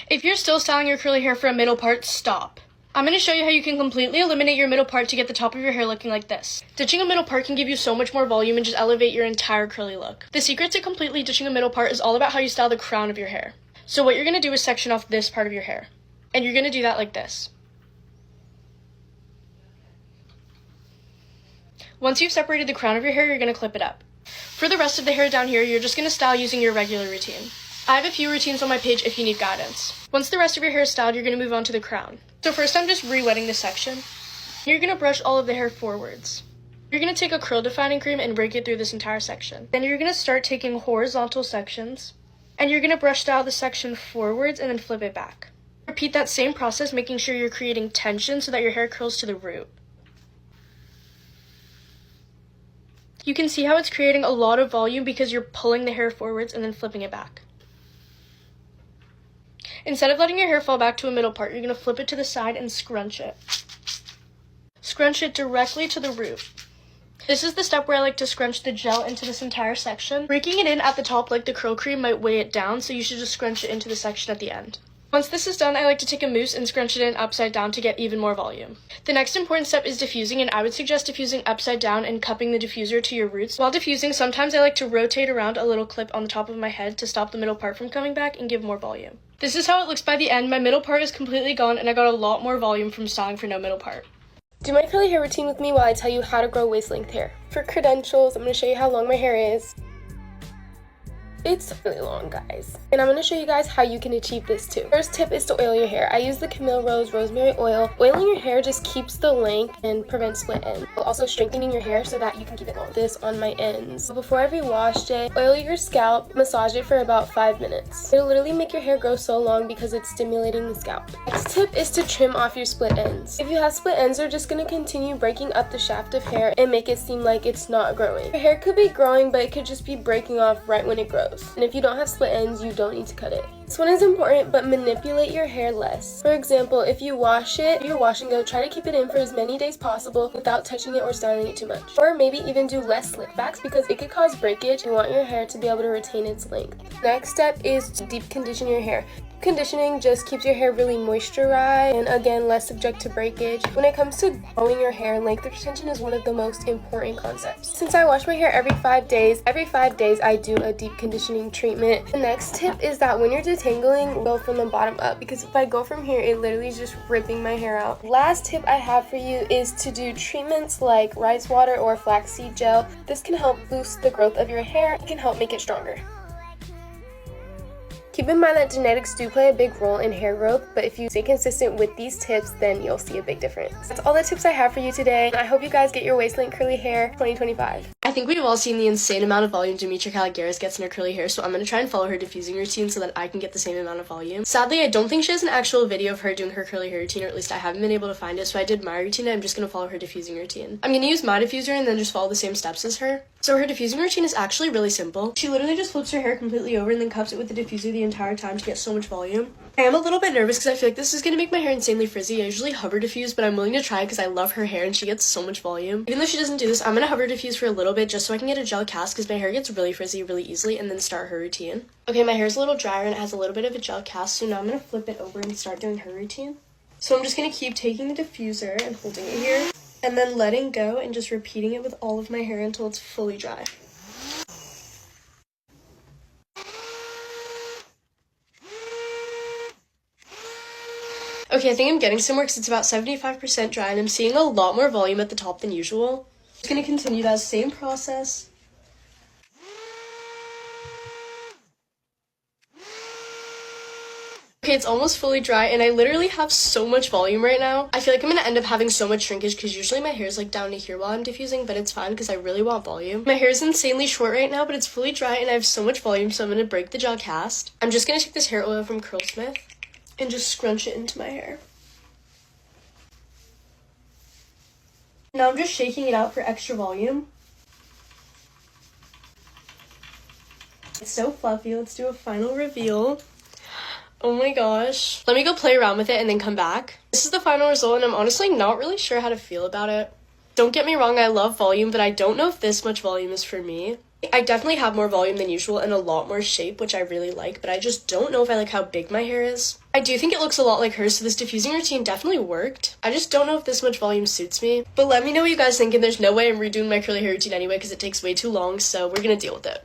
If you're still styling your curly hair for a middle part, stop. I'm going to show you how you can completely eliminate your middle part to get the top of your hair looking like this. Ditching a middle part can give you so much more volume and just elevate your entire curly look. The secret to completely ditching a middle part is all about how you style the crown of your hair. So what you're going to do is section off this part of your hair. And you're going to do that like this. Once you've separated the crown of your hair, you're going to clip it up. For the rest of the hair down here, you're just going to style using your regular routine. I have a few routines on my page if you need guidance. Once the rest of your hair is styled, you're going to move on to the crown. So first I'm just re-wetting this section. You're going to brush all of the hair forwards. You're going to take a curl defining cream and rake it through this entire section. Then you're going to start taking horizontal sections, and you're going to brush style the section forwards and then flip it back. Repeat that same process, making sure you're creating tension so that your hair curls to the root. You can see how it's creating a lot of volume because you're pulling the hair forwards and then flipping it back. Instead of letting your hair fall back to a middle part, you're going to flip it to the side and scrunch it. Scrunch it directly to the root. This is the step where I like to scrunch the gel into this entire section. Raking it in at the top like the curl cream might weigh it down, so you should just scrunch it into the section at the end. Once this is done, I like to take a mousse and scrunch it in upside down to get even more volume. The next important step is diffusing, and I would suggest diffusing upside down and cupping the diffuser to your roots. While diffusing, sometimes I like to rotate around a little clip on the top of my head to stop the middle part from coming back and give more volume. This is how it looks by the end. My middle part is completely gone and I got a lot more volume from styling for no middle part. Do my curly hair routine with me while I tell you how to grow waist length hair. For credentials, I'm going to show you how long my hair is. It's really long, guys. And I'm going to show you guys how you can achieve this too. First tip is to oil your hair. I use the Camille Rose Rosemary Oil. Oiling your hair just keeps the length and prevents split ends. Also strengthening your hair so that you can keep it long. This on my ends. Before every wash day, oil your scalp, massage it for about 5 minutes. It'll literally make your hair grow so long because it's stimulating the scalp. Next tip is to trim off your split ends. If you have split ends, they're just going to continue breaking up the shaft of hair and make it seem like it's not growing. Your hair could be growing, but it could just be breaking off right when it grows. And if you don't have split ends, you don't need to cut it. This one is important, but manipulate your hair less. For example, if you wash it, your wash and go, try to keep it in for as many days possible without touching it or styling it too much. Or maybe even do less slick backs because it could cause breakage. You want your hair to be able to retain its length. Next step is to deep condition your hair. Conditioning just keeps your hair really moisturized and again less subject to breakage. When it comes to growing your hair, length retention is one of the most important concepts. Since I wash my hair every 5 days I do a deep conditioning treatment. The next tip is that when you're detangling, go from the bottom up because if I go from here, it literally is just ripping my hair out. Last tip I have for you is to do treatments like rice water or flaxseed gel. This can help boost the growth of your hair. It can help make it stronger. Keep in mind that genetics do play a big role in hair growth, but if you stay consistent with these tips, then you'll see a big difference. That's all the tips I have for you today. I hope you guys get your waist length curly hair 2025. I think we've all seen the insane amount of volume Demetria Caligaris gets in her curly hair, so I'm going to try and follow her diffusing routine so that I can get the same amount of volume. Sadly, I don't think she has an actual video of her doing her curly hair routine, or at least I haven't been able to find it, so I did my routine and I'm just going to follow her diffusing routine. I'm going to use my diffuser and then just follow the same steps as her. So her diffusing routine is actually really simple. She literally just flips her hair completely over and then cups it with the diffuser the entire time to get so much volume. I am a little bit nervous because I feel like this is going to make my hair insanely frizzy. I usually hover diffuse, but I'm willing to try because I love her hair and she gets so much volume. Even though she doesn't do this, I'm going to hover diffuse for a little bit just so I can get a gel cast because my hair gets really frizzy really easily and then start her routine. Okay, my hair's a little drier and it has a little bit of a gel cast, so now I'm going to flip it over and start doing her routine. So I'm just going to keep taking the diffuser and holding it here and then letting go and just repeating it with all of my hair until it's fully dry. Okay, I think I'm getting somewhere because it's about 75% dry and I'm seeing a lot more volume at the top than usual. I'm just going to continue that same process. Okay, it's almost fully dry and I literally have so much volume right now. I feel like I'm going to end up having so much shrinkage because usually my hair is like down to here while I'm diffusing, but it's fine because I really want volume. My hair is insanely short right now, but it's fully dry and I have so much volume, so I'm going to break the gel cast. I'm just going to take this hair oil from Curlsmith and just scrunch it into my hair. Now I'm just shaking it out for extra volume. It's so fluffy. Let's do a final reveal. Oh my gosh. Let me go play around with it and then come back. This is the final result and I'm honestly not really sure how to feel about it. Don't get me wrong, I love volume, but I don't know if this much volume is for me. I definitely have more volume than usual and a lot more shape, which I really like, but I just don't know if I like how big my hair is. I do think it looks a lot like hers, so this diffusing routine definitely worked. I just don't know if this much volume suits me. But let me know what you guys think, and there's no way I'm redoing my curly hair routine anyway because it takes way too long, so we're gonna deal with it.